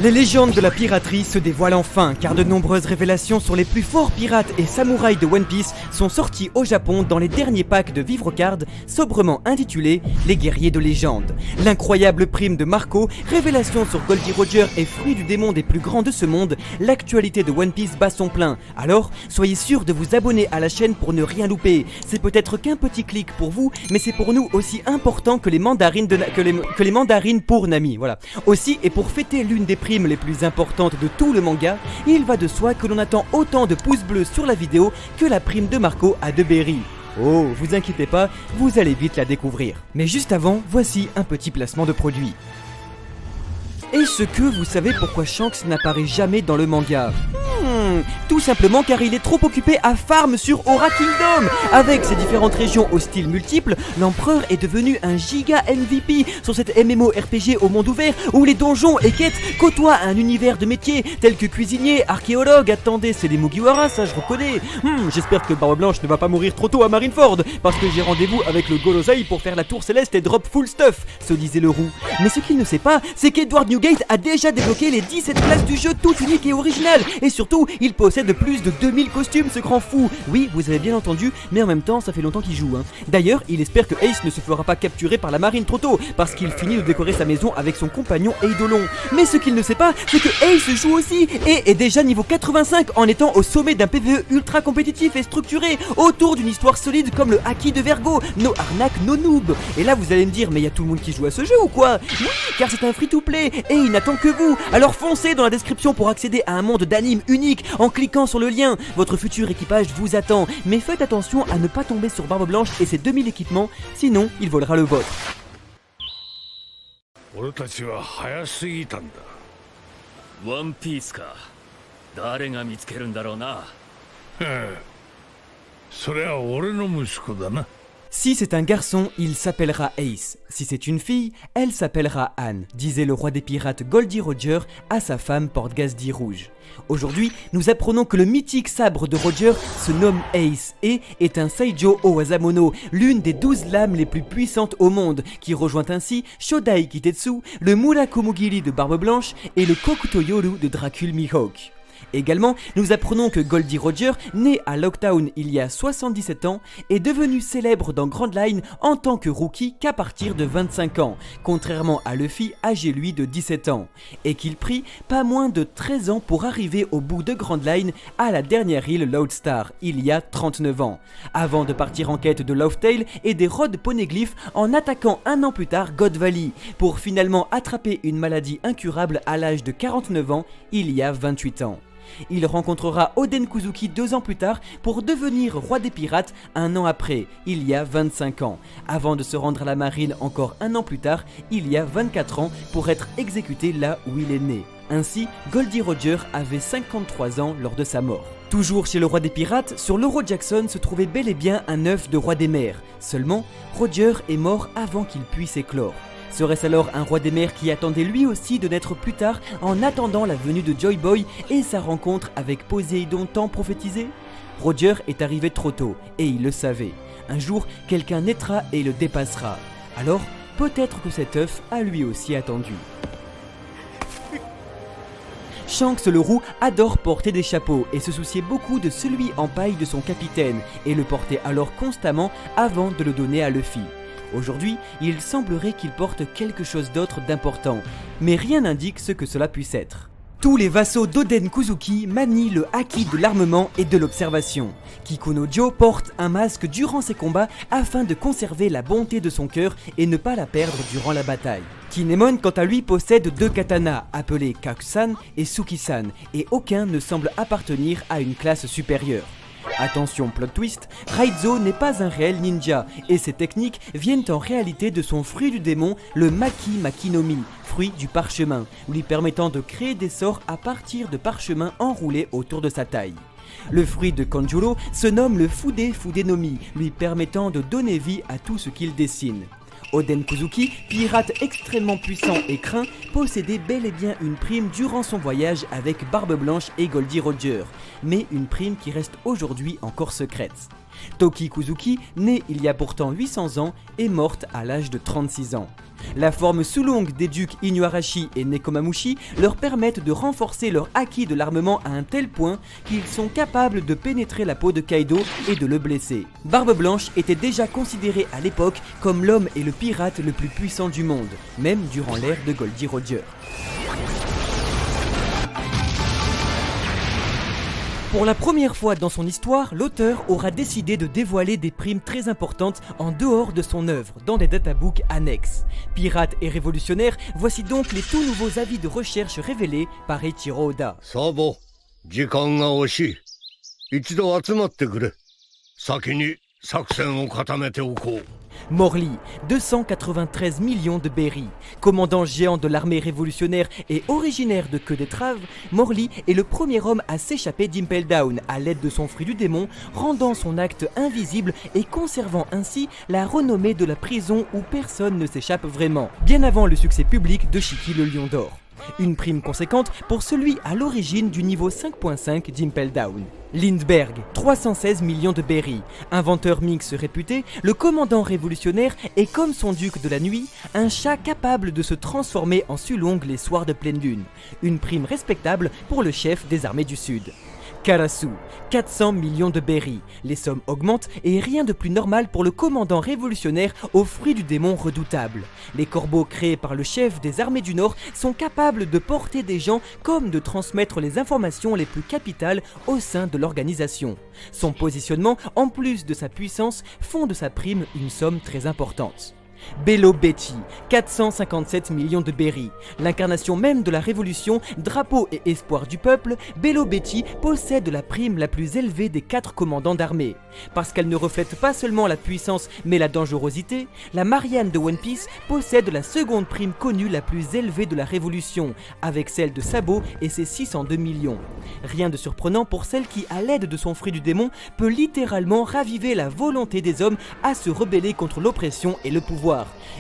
Les légendes de la piraterie se dévoilent enfin, car de nombreuses révélations sur les plus forts pirates et samouraïs de One Piece sont sorties au Japon dans les derniers packs de Vivre Card, sobrement intitulés Les Guerriers de Légende. L'incroyable prime de Marco, révélation sur Goldie Roger et fruit du démon des plus grands de ce monde, l'actualité de One Piece bat son plein. Alors, soyez sûr de vous abonner à la chaîne pour ne rien louper. C'est peut-être qu'un petit clic pour vous, mais c'est pour nous aussi important que les mandarines, que les mandarines pour Nami. Voilà. Aussi, et pour fêter l'une des primes les plus importantes de tout le manga, il va de soi que l'on attend autant de pouces bleus sur la vidéo que la prime de Marco à De Berry. Oh, vous inquiétez pas, vous allez vite la découvrir. Mais juste avant, voici un petit placement de produit. Est-ce que vous savez pourquoi Shanks n'apparaît jamais dans le manga? Tout simplement car il est trop occupé à farm sur Aura Kingdom. Avec ses différentes régions aux styles multiples, l'empereur est devenu un giga MVP sur cette MMORPG au monde ouvert où les donjons et quêtes côtoient un univers de métiers tels que cuisinier, archéologue. Attendez, c'est les Mugiwara, ça je reconnais. J'espère que Barbe Blanche ne va pas mourir trop tôt à Marineford parce que j'ai rendez-vous avec le Golosei pour faire la tour céleste et drop full stuff, se disait le roux. Mais ce qu'il ne sait pas, c'est qu'Edward Newgate a déjà débloqué les 17 classes du jeu toutes uniques et originales. Et surtout, il possède plus de 2000 costumes, ce grand fou. Oui, vous avez bien entendu, mais en même temps, ça fait longtemps qu'il joue. D'ailleurs, il espère que Ace ne se fera pas capturer par la marine trop tôt, parce qu'il finit de décorer sa maison avec son compagnon Eidolon. Mais ce qu'il ne sait pas, c'est que Ace joue aussi, et est déjà niveau 85 en étant au sommet d'un PvE ultra compétitif et structuré, autour d'une histoire solide comme le Haki de Vergo, no arnaque, no noob. Et là, vous allez me dire, mais il y a tout le monde qui joue à ce jeu ou quoi? Oui, car c'est un free-to-play, et il n'attend que vous. Alors foncez dans la description pour accéder à un monde d'anime unique en cliquant sur le lien. Votre futur équipage vous attend, mais faites attention à ne pas tomber sur Barbe Blanche et ses 2000 équipements, sinon il volera le vôtre. 俺たちは早すぎたんだ。ワンピースか。誰が見つけるんだろうな。それは俺の息子だな。 Si c'est un garçon, il s'appellera Ace. Si c'est une fille, elle s'appellera Anne, disait le roi des pirates Goldie Roger à sa femme Portgasdi Rouge. Aujourd'hui, nous apprenons que le mythique sabre de Roger se nomme Ace et est un Saijo Owasamono, l'une des 12 lames les plus puissantes au monde, qui rejoint ainsi Shodai Kitetsu, le Murakumogiri de Barbe Blanche et le Kokuto Yoru de Dracul Mihawk. Également, nous apprenons que Goldie Roger, né à Locktown il y a 77 ans, est devenu célèbre dans Grand Line en tant que rookie qu'à partir de 25 ans, contrairement à Luffy âgé lui de 17 ans, et qu'il prit pas moins de 13 ans pour arriver au bout de Grand Line à la dernière île Lodestar il y a 39 ans, avant de partir en quête de Laugh-Tale et des Rhodes Poneglyphs en attaquant un an plus tard God Valley, pour finalement attraper une maladie incurable à l'âge de 49 ans il y a 28 ans. Il rencontrera Oden Kuzuki 2 ans plus tard pour devenir roi des pirates un an après, il y a 25 ans, avant de se rendre à la marine encore un an plus tard, il y a 24 ans, pour être exécuté là où il est né. Ainsi, Goldie Roger avait 53 ans lors de sa mort. Toujours chez le roi des pirates, sur l'Euro Jackson se trouvait bel et bien un œuf de roi des mers. Seulement, Roger est mort avant qu'il puisse éclore. Serait-ce alors un roi des mers qui attendait lui aussi de naître plus tard en attendant la venue de Joy Boy et sa rencontre avec Poséidon tant prophétisé? Roger est arrivé trop tôt et il le savait. Un jour, quelqu'un naîtra et le dépassera. Alors, peut-être que cet œuf a lui aussi attendu. Shanks le roux adore porter des chapeaux et se souciait beaucoup de celui en paille de son capitaine et le portait alors constamment avant de le donner à Luffy. Aujourd'hui, il semblerait qu'il porte quelque chose d'autre d'important, mais rien n'indique ce que cela puisse être. Tous les vassaux d'Oden Kuzuki manient le haki de l'armement et de l'observation. Kikunojo porte un masque durant ses combats afin de conserver la bonté de son cœur et ne pas la perdre durant la bataille. Kinemon quant à lui possède 2 katanas appelés Kakusan et Sukisan et aucun ne semble appartenir à une classe supérieure. Attention plot twist, Raizo n'est pas un réel ninja et ses techniques viennent en réalité de son fruit du démon, le Maki Makinomi, fruit du parchemin, lui permettant de créer des sorts à partir de parchemins enroulés autour de sa taille. Le fruit de Kanjuro se nomme le Fude Fudenomi, lui permettant de donner vie à tout ce qu'il dessine. Oden Kuzuki, pirate extrêmement puissant et craint, possédait bel et bien une prime durant son voyage avec Barbe Blanche et Goldie Roger, mais une prime qui reste aujourd'hui encore secrète. Toki Kuzuki, née il y a pourtant 800 ans, est morte à l'âge de 36 ans. La forme sous longue des ducs Inuarashi et Nekomamushi leur permettent de renforcer leur acquis de l'armement à un tel point qu'ils sont capables de pénétrer la peau de Kaido et de le blesser. Barbe Blanche était déjà considéré à l'époque comme l'homme et le pirate le plus puissant du monde, même durant l'ère de Goldie Roger. Pour la première fois dans son histoire, l'auteur aura décidé de dévoiler des primes très importantes en dehors de son œuvre, dans des databooks annexes. Pirates et révolutionnaires, voici donc les tout nouveaux avis de recherche révélés par Eiichiro Oda. サボ、時間が惜しい。一度集まってくれ。先に作戦を固めておこう。 Morley, 293 millions de berries. Commandant géant de l'armée révolutionnaire et originaire de Queue d'Étrave, Morley est le premier homme à s'échapper d'Impel Down à l'aide de son fruit du démon, rendant son acte invisible et conservant ainsi la renommée de la prison où personne ne s'échappe vraiment, bien avant le succès public de Shiki le Lion d'Or. Une prime conséquente pour celui à l'origine du niveau 5.5 d'Impel Down. Lindbergh, 316 millions de berries. Inventeur minx réputé, le commandant révolutionnaire est comme son duc de la nuit, un chat capable de se transformer en Sulong les soirs de pleine lune. Une prime respectable pour le chef des armées du Sud. Karasu, 400 millions de berries. Les sommes augmentent et rien de plus normal pour le commandant révolutionnaire au fruit du démon redoutable. Les corbeaux créés par le chef des armées du Nord sont capables de porter des gens comme de transmettre les informations les plus capitales au sein de l'organisation. Son positionnement, en plus de sa puissance, font de sa prime une somme très importante. Bello Betty, 457 millions de berries. L'incarnation même de la révolution, drapeau et espoir du peuple, Bello Betty possède la prime la plus élevée des 4 commandants d'armée. Parce qu'elle ne reflète pas seulement la puissance mais la dangerosité, la Marianne de One Piece possède la seconde prime connue la plus élevée de la révolution, avec celle de Sabo et ses 602 millions. Rien de surprenant pour celle qui, à l'aide de son fruit du démon, peut littéralement raviver la volonté des hommes à se rebeller contre l'oppression et le pouvoir.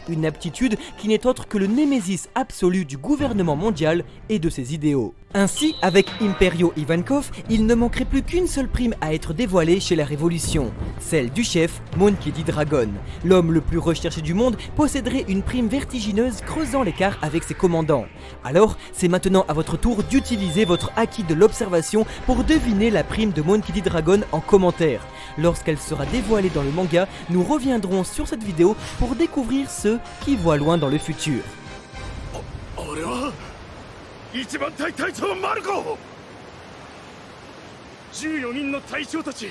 Une aptitude qui n'est autre que le némésis absolu du gouvernement mondial et de ses idéaux. Ainsi, avec Imperio Ivankov, il ne manquerait plus qu'une seule prime à être dévoilée chez la Révolution, celle du chef Monkey D. Dragon. L'homme le plus recherché du monde posséderait une prime vertigineuse creusant l'écart avec ses commandants. Alors, c'est maintenant à votre tour d'utiliser votre acquis de l'observation pour deviner la prime de Monkey D. Dragon en commentaire. Lorsqu'elle sera dévoilée dans le manga, nous reviendrons sur cette vidéo pour découvrir ceux qui voient loin dans le futur. 一番隊隊長マルコ14人の隊長たち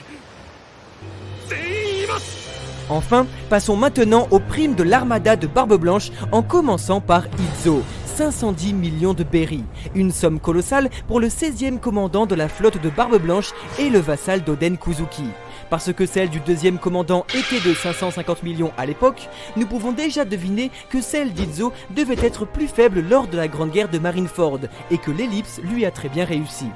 全員います Enfin, passons maintenant aux primes de l'armada de Barbe Blanche en commençant par Izo, 510 millions de berries, une somme colossale pour le 16e commandant de la flotte de Barbe Blanche et le vassal d'Oden Kuzuki. Parce que celle du deuxième commandant était de 550 millions à l'époque, nous pouvons déjà deviner que celle d'Izo devait être plus faible lors de la Grande Guerre de Marineford et que l'ellipse lui a très bien réussi.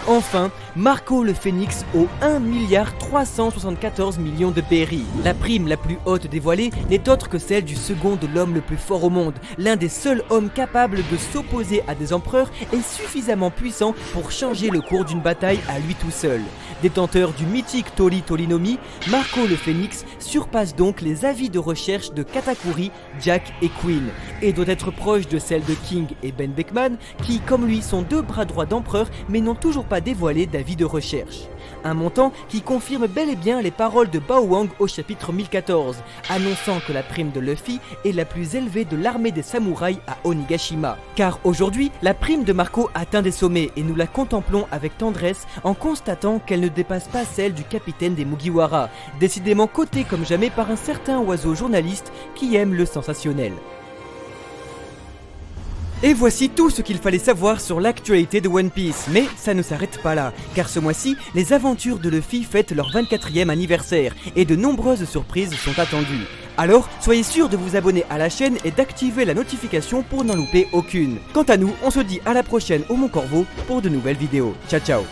Enfin, Marco le Phénix aux 1,374 milliard de berries. La prime la plus haute dévoilée n'est autre que celle du second de l'homme le plus fort au monde, l'un des seuls hommes capables de s'opposer à des empereurs et suffisamment puissant pour changer le cours d'une bataille à lui tout seul. Détenteur du mythique Tori Torinomi, Marco le Phénix surpasse donc les avis de recherche de Katakuri, Jack et Queen, et doit être proche de celle de King et Ben Beckman, qui comme lui sont deux bras droits d'empereur mais n'ont toujours pas dévoilé d'avis de recherche. Un montant qui confirme bel et bien les paroles de Bao Wang au chapitre 1014, annonçant que la prime de Luffy est la plus élevée de l'armée des samouraïs à Onigashima. Car aujourd'hui, la prime de Marco atteint des sommets et nous la contemplons avec tendresse en constatant qu'elle ne dépasse pas celle du capitaine des Mugiwara, décidément coté comme jamais par un certain oiseau journaliste qui aime le sensationnel. Et voici tout ce qu'il fallait savoir sur l'actualité de One Piece, mais ça ne s'arrête pas là, car ce mois-ci, les aventures de Luffy fêtent leur 24e anniversaire, et de nombreuses surprises sont attendues. Alors, soyez sûr de vous abonner à la chaîne et d'activer la notification pour n'en louper aucune. Quant à nous, on se dit à la prochaine au Mont Corvo pour de nouvelles vidéos. Ciao ciao.